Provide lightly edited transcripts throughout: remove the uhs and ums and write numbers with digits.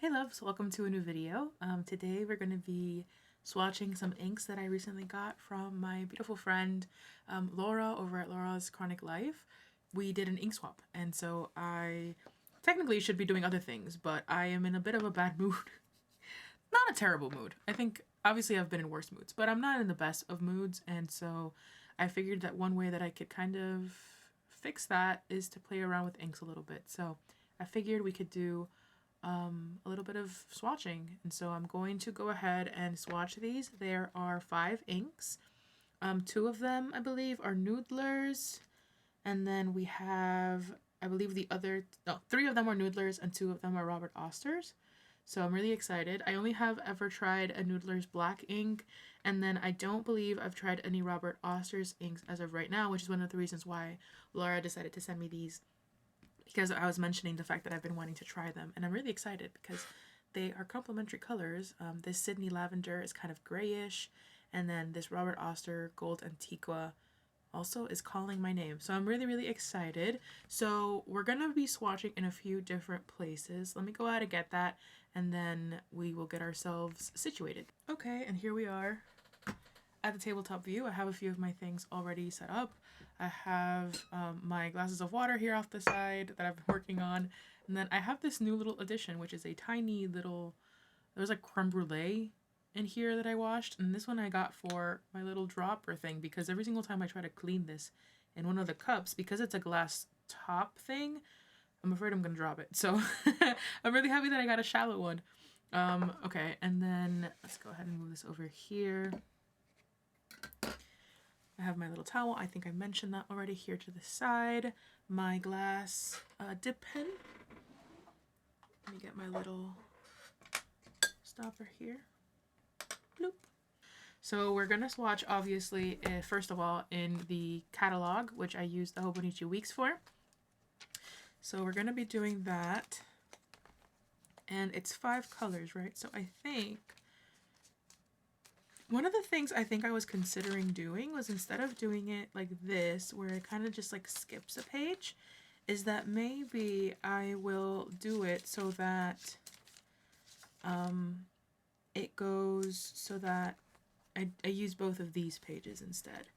Hey loves, welcome to a new video. Today we're going to be swatching some inks that I recently got from my beautiful friend Laura over at Laura's Chronic Life. We did an ink swap, and so I technically should be doing other things, but I am in a bit of a bad mood. Not a terrible mood. I think obviously I've been in worse moods, but I'm not in the best of moods, and so I figured that one way that I could kind of fix that is to play around with inks a little bit. So I figured we could do a little bit of swatching, and so I'm going to go ahead and swatch these. There are 5 inks. 2 of them I believe are Noodlers, and then we have, I believe 3 of them are Noodlers and 2 of them are Robert Osters. So I'm really excited. I only have ever tried a Noodler's black ink, and then I don't believe I've tried any Robert Osters inks as of right now, which is one of the reasons why Laura decided to send me these, because I was mentioning the fact that I've been wanting to try them, and I'm really excited because they are complementary colors. This Sydney Lavender is kind of grayish, and then this Robert Oster Gold Antiqua also is calling my name. So I'm really excited. So we're gonna be swatching in a few different places. Let me go ahead and get that, and then we will get ourselves situated. Okay, and here we are at the tabletop view. I have a few of my things already set up. I have my glasses of water here off the side that I've been working on. And then I have this new little addition, which is a tiny little, there's like creme brulee in here that I washed. And this one I got for my little dropper thing, because every single time I try to clean this in one of the cups, because it's a glass top thing, I'm afraid I'm gonna drop it. So I'm really happy that I got a shallow one. Okay, and then let's go ahead and move this over here. I have my little towel. I think I mentioned that already, here to the side. My glass dip pen. Let me get my little stopper here. Bloop. So we're gonna swatch, obviously, first of all, in the catalog, which I used the Hobonichi Weeks for. So we're gonna be doing that. And it's 5 colors, right? So I think one of the things I think I was considering doing was, instead of doing it like this, where it kind of just like skips a page, is that maybe I will do it so that it goes so that I use both of these pages instead,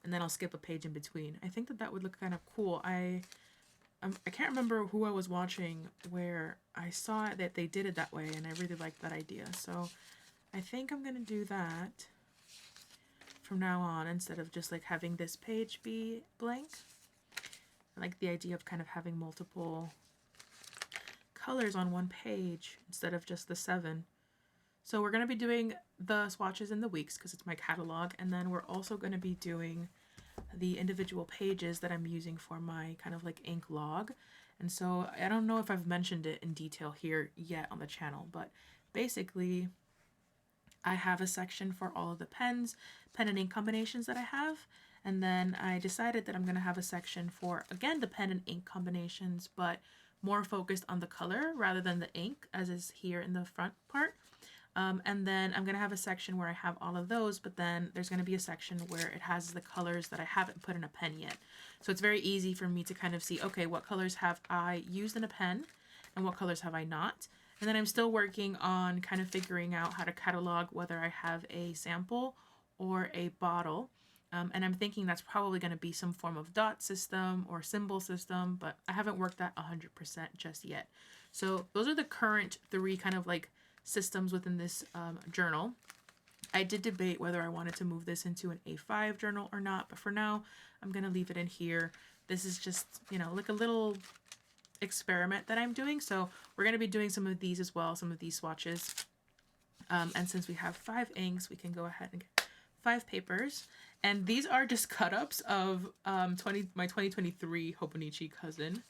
and then I'll skip a page in between. I think that that would look kind of cool. I can't remember who I was watching where I saw that they did it that way, and I really liked that idea. So I think I'm gonna do that from now on, instead of just like having this page be blank. I like the idea of kind of having multiple colors on one page instead of just the 7. So we're gonna be doing the swatches in the weeks because it's my catalog, and then we're also gonna be doing the individual pages that I'm using for my kind of like ink log. And so I don't know if I've mentioned it in detail here yet on the channel, but basically I have a section for all of the pen and ink combinations that I have. And then I decided that I'm going to have a section for, again, the pen and ink combinations, but more focused on the color rather than the ink, as is here in the front part. And then I'm going to have a section where I have all of those, but then there's going to be a section where it has the colors that I haven't put in a pen yet. So it's very easy for me to kind of see, okay, what colors have I used in a pen and what colors have I not? And then I'm still working on kind of figuring out how to catalog whether I have a sample or a bottle. And I'm thinking that's probably going to be some form of dot system or symbol system, but I haven't worked that 100% just yet. So those are the current 3 kind of like systems within this journal. I did debate whether I wanted to move this into an A5 journal or not, but for now I'm going to leave it in here. This is just, you know, like a little experiment that I'm doing. So we're going to be doing some of these as well, some of these swatches. And since we have 5 inks, we can go ahead and get 5 papers. And these are just cut-ups of my 2023 Hobonichi cousin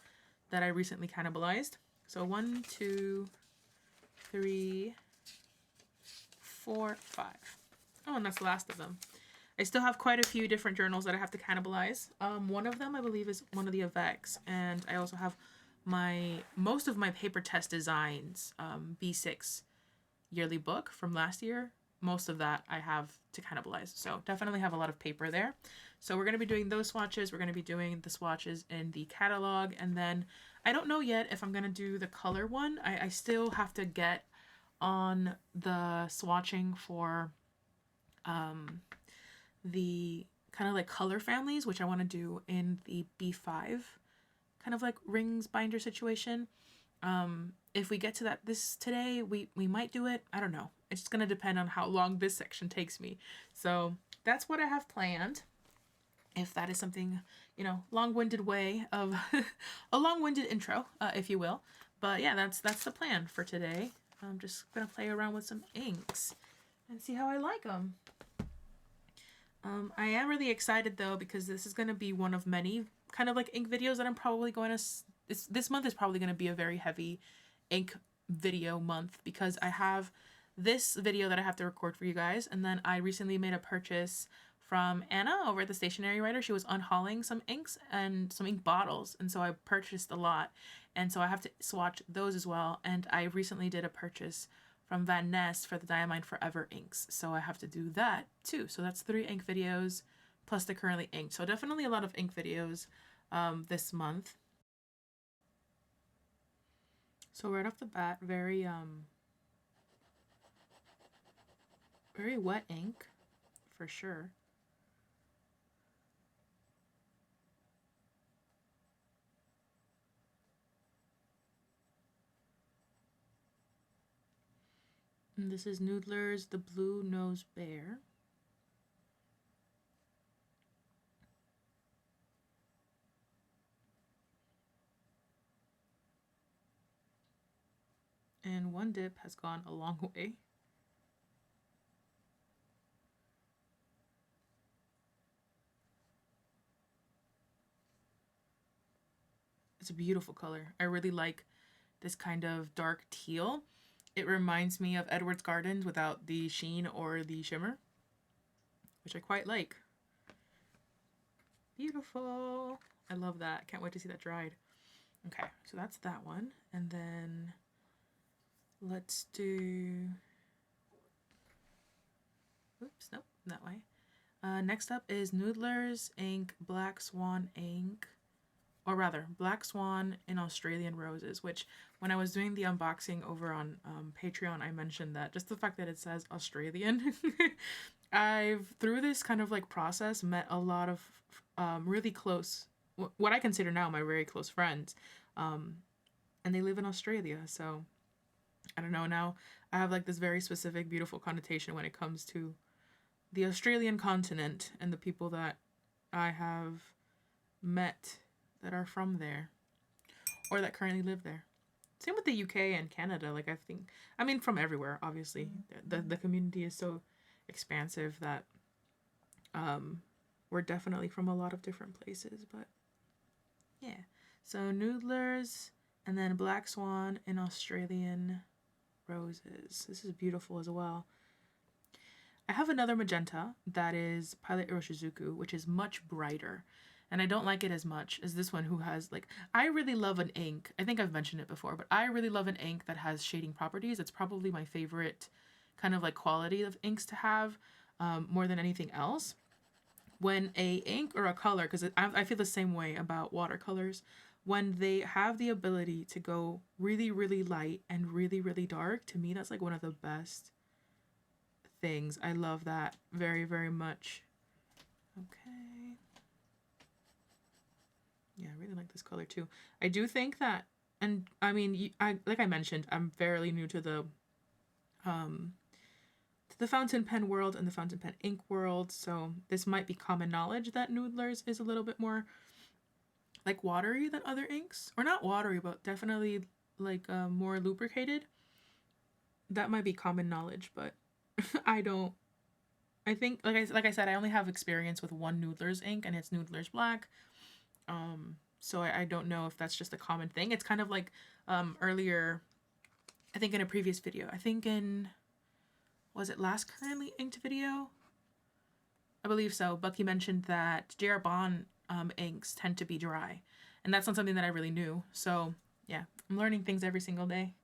that I recently cannibalized. So 1, 2, 3, 4, 5. Oh, and that's the last of them. I still have quite a few different journals that I have to cannibalize. One of them I believe is one of the Avex, and I also have most of my paper test designs B6 yearly book from last year. Most of that I have to cannibalize, so definitely have a lot of paper there. So we're going to be doing those swatches. We're going to be doing the swatches in the catalog, and then I don't know yet if I'm gonna do the color one. I still have to get on the swatching for the kind of like color families, which I want to do in the B5 kind of like rings binder situation. If we get to that this today, we might do it. I don't know. It's gonna depend on how long this section takes me. So that's what I have planned. If that is something, you know, long-winded way of a long-winded intro, if you will. But yeah, that's the plan for today. I'm just gonna play around with some inks and see how I like them. I am really excited though, because this is gonna be one of many kind of like ink videos that I'm probably going to. This month is probably gonna be a very heavy ink video month, because I have this video that I have to record for you guys, and then I recently made a purchase from Anna over at the Stationery Writer. She was unhauling some inks and some ink bottles, and so I purchased a lot, and so I have to swatch those as well. And I recently did a purchase from Van Ness for the Diamine Forever inks, so I have to do that too. So that's 3 ink videos plus the currently inked. So definitely a lot of ink videos this month. So right off the bat, very wet ink for sure. And this is Noodler's The Blue Nose Bear. And one dip has gone a long way. It's a beautiful color. I really like this kind of dark teal. It reminds me of Edward's Gardens without the sheen or the shimmer, which I quite like. Beautiful. I love that. Can't wait to see that dried. Okay, so that's that one. And then let's do... Oops, nope, that way. Next up is Noodler's ink Black Swan ink. Or rather, Black Swan in Australian Roses, which when I was doing the unboxing over on Patreon, I mentioned that just the fact that it says Australian. I've, through this kind of like process, met a lot of really close, what I consider now my very close friends. And they live in Australia, so I don't know, now I have like this very specific, beautiful connotation when it comes to the Australian continent and the people that I have met that are from there or that currently live there. Same with the UK and Canada. Like, I think, I mean, from everywhere, obviously. The community is so expansive that we're definitely from a lot of different places. But yeah, so Noodlers and then Black Swan in Australian Roses. This is beautiful as well. I have another magenta that is Pilot Iroshizuku, which is much brighter. And I don't like it as much as this one, who has, like, I really love an ink. I think I've mentioned it before, but I really love an ink that has shading properties. It's probably my favorite kind of like quality of inks to have, more than anything else. When a ink or a color, because I feel the same way about watercolors, when they have the ability to go really, really light and really, really dark, to me, that's like one of the best things. I love that very, very much. Okay. Yeah, I really like this color too. I do think that, and I mean, like I mentioned, I'm fairly new to the fountain pen world and the fountain pen ink world, so this might be common knowledge that Noodler's is a little bit more like watery than other inks, or not watery, but definitely like more lubricated. That might be common knowledge, but I think like I said, I only have experience with one Noodler's ink, and it's Noodler's Black. So I don't know if that's just a common thing. It's kind of like earlier, I think in a previous video, I think in, was it last currently inked video? I believe so. Bucky mentioned that J.R. Bond inks tend to be dry, and that's not something that I really knew. So yeah, I'm learning things every single day.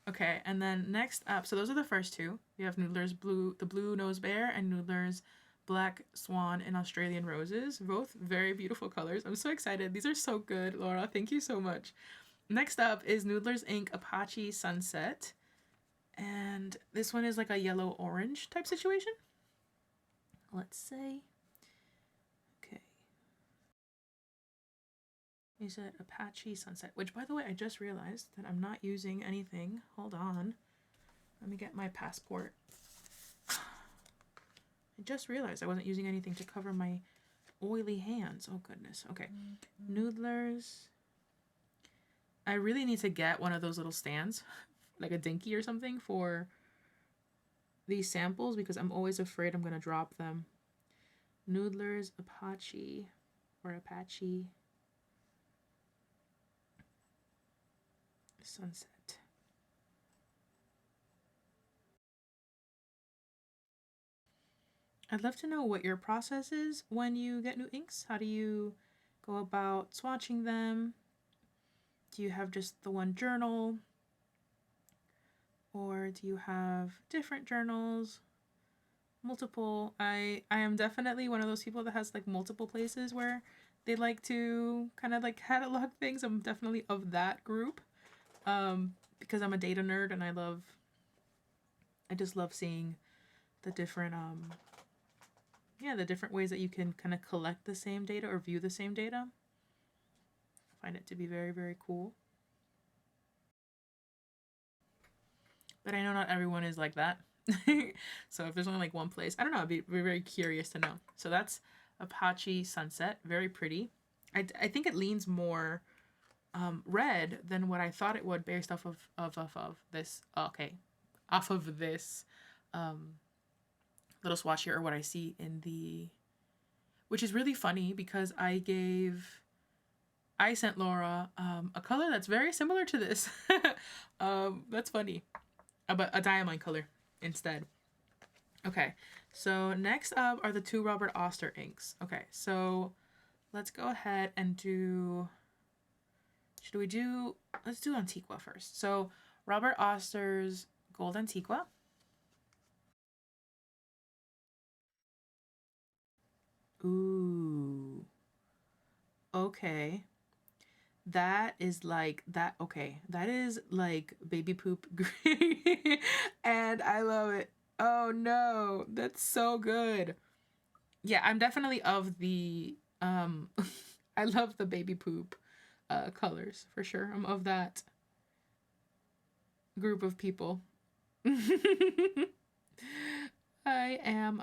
Okay, and then next up, so those are the first two. We have Noodler's the Blue Nose Bear and Noodler's Black Swan and Australian Roses. Both very beautiful colors. I'm so excited. These are so good, Laura. Thank you so much. Next up is Noodler's Ink Apache Sunset. And this one is like a yellow-orange type situation. Let's say. Okay. Is it Apache Sunset? Which, by the way, I just realized that I'm not using anything. Hold on. Let me get my passport. I just realized I wasn't using anything to cover my oily hands. Oh, goodness. Okay. Noodlers. I really need to get one of those little stands, like a dinky or something, for these samples because I'm always afraid I'm going to drop them. Noodlers Apache or Apache Sunset. I'd love to know what your process is when you get new inks. How do you go about swatching them? Do you have just the one journal? Or do you have different journals? Multiple. I am definitely one of those people that has like multiple places where they like to kind of like catalog things. I'm definitely of that group. Because I'm a data nerd and I just love seeing the different the different ways that you can kind of collect the same data or view the same data. I find it to be very, very cool. But I know not everyone is like that. So if there's only like one place, I don't know, I'd be very curious to know. So that's Apache Sunset, very pretty. I think it leans more red than what I thought it would based off of this. Okay, off of this little swatch here, or what I see in the, which is really funny because I sent Laura a color that's very similar to this. That's funny, but a diamond color instead. Okay, so next up are the two Robert Oster inks. Okay, so let's go ahead and do, let's do Antiqua first. So Robert Oster's Gold Antiqua. Ooh. Okay. That is like that. Okay. That is like baby poop green. And I love it. Oh no. That's so good. Yeah, I'm definitely of the I love the baby poop colors for sure. I'm of that group of people. I am.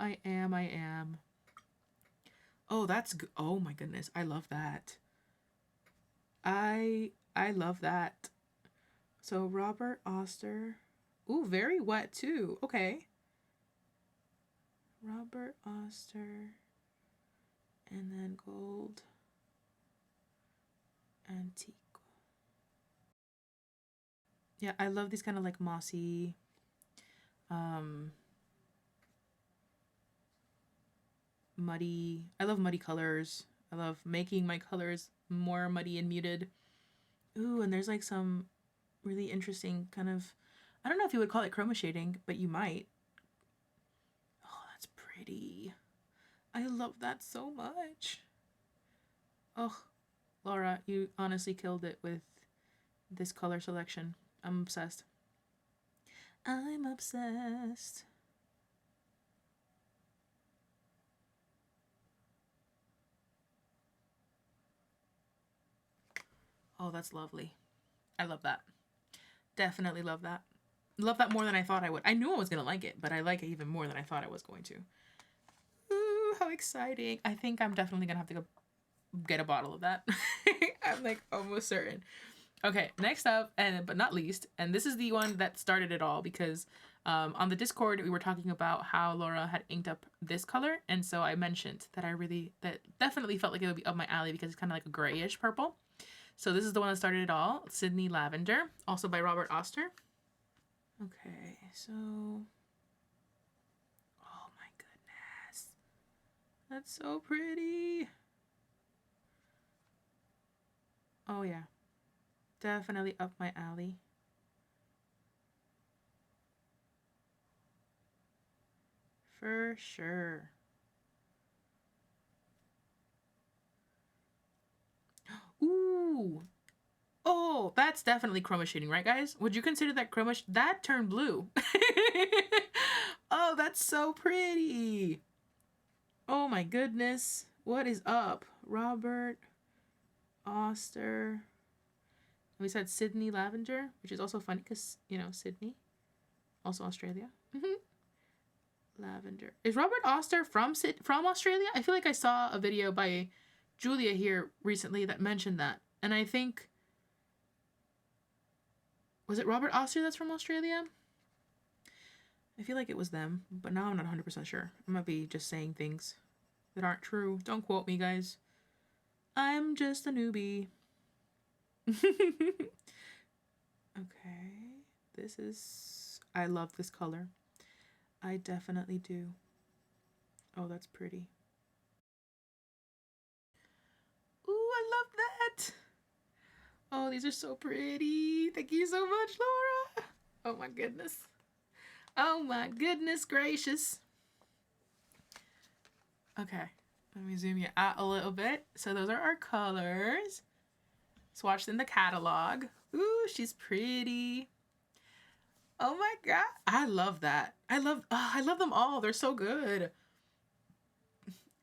Oh, that's good. Oh my goodness. I love that. I love that. So Robert Oster. Ooh, very wet too. Okay. Robert Oster. And then Gold Antiqua. Yeah, I love these kind of like mossy, muddy. I love muddy colors. I love making my colors more muddy and muted. Ooh, and there's like some really interesting kind of, I don't know if you would call it chroma shading, but you might. Oh, that's pretty. I love that so much. Oh, Laura, you honestly killed it with this color selection. I'm obsessed. I'm obsessed. Oh, that's lovely. I love that. Definitely love that. Love that more than I thought I would. I knew I was going to like it, but I like it even more than I thought I was going to. Ooh, how exciting. I think I'm definitely going to have to go get a bottle of that. I'm like almost certain. Okay, next up, and but not least, and this is the one that started it all because on the Discord we were talking about how Laura had inked up this color, and so I mentioned that that definitely felt like it would be up my alley because it's kind of like a grayish purple. So this is the one that started it all, Sydney Lavender, also by Robert Oster. Okay, so, oh my goodness, that's so pretty. Oh yeah, definitely up my alley. For sure. Ooh. Oh, that's definitely chroma shading, right, guys? Would you consider that chroma? That turned blue. Oh, that's so pretty. Oh my goodness. What is up? Robert Oster. We said Sydney Lavender, which is also funny because, you know, Sydney. Also Australia. Lavender. Is Robert Oster from Australia? I feel like I saw a video by Julia here recently that mentioned that. And I think... Was it Robert Oster that's from Australia? I feel like it was them, but now I'm not 100% sure. I might be just saying things that aren't true. Don't quote me, guys. I'm just a newbie. Okay. This is... I love this color. I definitely do. Oh, that's pretty. Ooh, I love that. Oh, these are so pretty. Thank you so much, Laura. Oh my goodness. Oh my goodness gracious. Okay, let me zoom you out a little bit. So those are our colors. Swatched in the catalog. Ooh, she's pretty. Oh my god. I love that. I love them all. They're so good.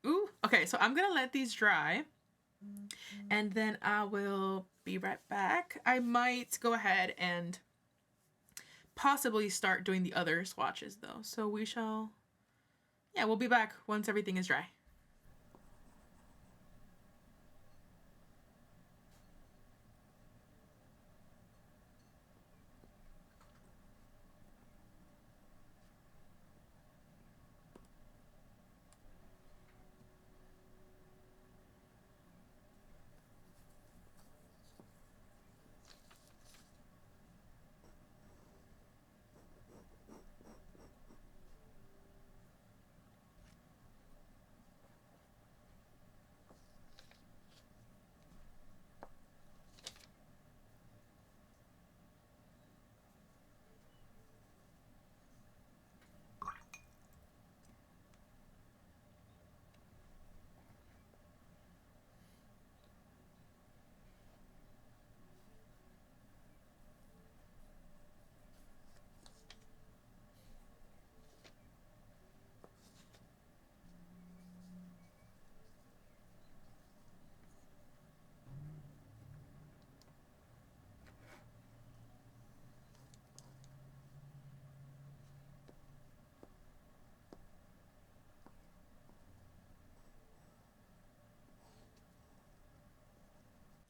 Ooh, okay, so I'm gonna let these dry. And then I will be right back. I might go ahead and possibly start doing the other swatches though. So we shall, yeah, we'll be back once everything is dry.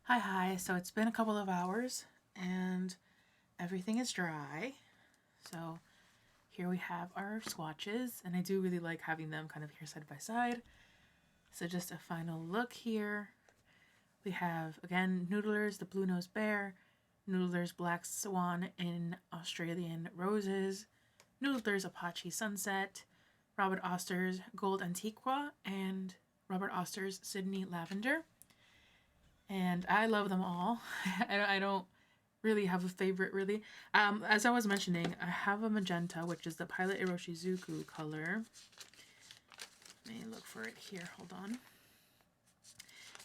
Hi, so it's been a couple of hours and everything is dry. So here we have our swatches, and I do really like having them kind of here side by side. So just a final look here. We have, again, Noodler's The Blue Nose Bear, Noodler's Black Swan in Australian Roses, Noodler's Apache Sunset, Robert Oster's Gold Antiqua, and Robert Oster's Sydney Lavender. And I love them all. I don't really have a favorite, really. As I was mentioning, I have a magenta, which is the Pilot Iroshizuku color. Let me look for it here. Hold on.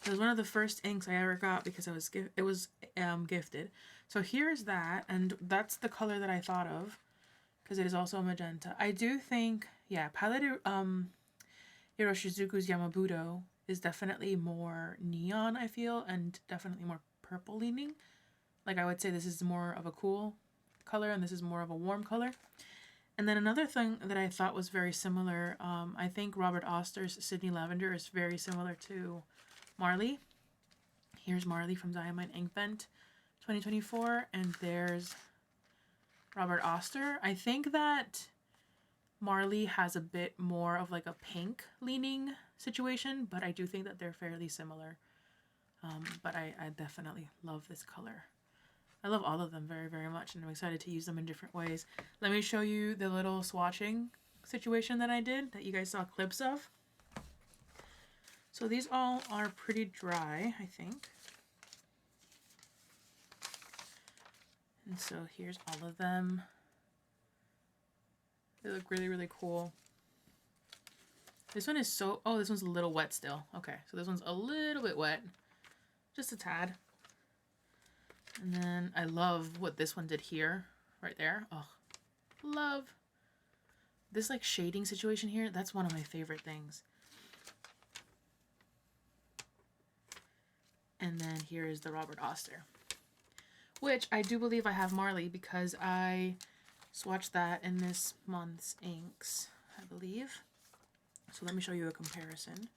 It was one of the first inks I ever got because it was gifted. So here's that, and that's the color that I thought of because it is also a magenta. I do think, yeah, Pilot Iroshizuku's Yamabudo is definitely more neon, I feel, and definitely more purple leaning. Like, I would say this is more of a cool color and this is more of a warm color. And then another thing that I thought was very similar, I think Robert Oster's Sydney Lavender is very similar to Marley. Here's Marley from Diamond Ink Vent 2024, and there's Robert Oster. I think that Marley has a bit more of like a pink leaning situation, but I do think that they're fairly similar. But I definitely love this color. I love all of them very, very much, and I'm excited to use them in different ways. Let me show you the little swatching situation that I did that you guys saw clips of. So these all are pretty dry, I think. And so here's all of them. They look really, really cool. This one is this one's a little wet still. Okay, so this one's a little bit wet. Just a tad. And then I love what this one did here, right there. Oh, love this like shading situation here. That's one of my favorite things. And then here is the Robert Oster, which I do believe I have Marley because I swatched that in this month's inks, I believe. So let me show you a comparison.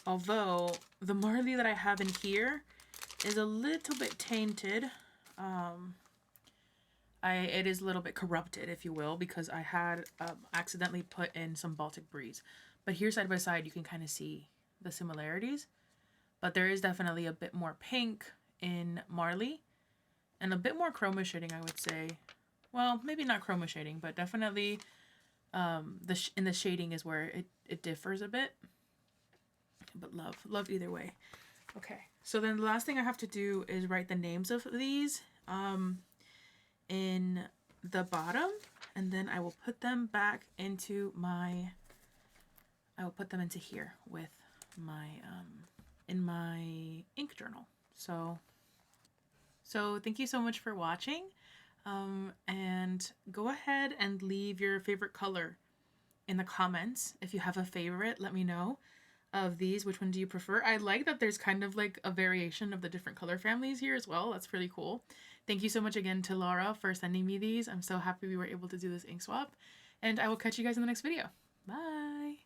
Although the Marley that I have in here is a little bit tainted. It is a little bit corrupted, if you will, because I had accidentally put in some Baltic Breeze. But here side by side, you can kind of see the similarities. But there is definitely a bit more pink in Marley and a bit more chroma shading, I would say. Well, maybe not chroma shading, but definitely in the shading is where it differs a bit. But love either way. Okay, so then the last thing I have to do is write the names of these in the bottom, and then I will put them back into my, I will put them into here with my in my ink journal. So thank you so much for watching, and go ahead and leave your favorite color in the comments. If you have a favorite, let me know. Of these, which one do you prefer? I like that there's kind of like a variation of the different color families here as well. That's pretty cool. Thank you so much again to Laura for sending me these. I'm so happy we were able to do this ink swap, and I will catch you guys in the next video. Bye.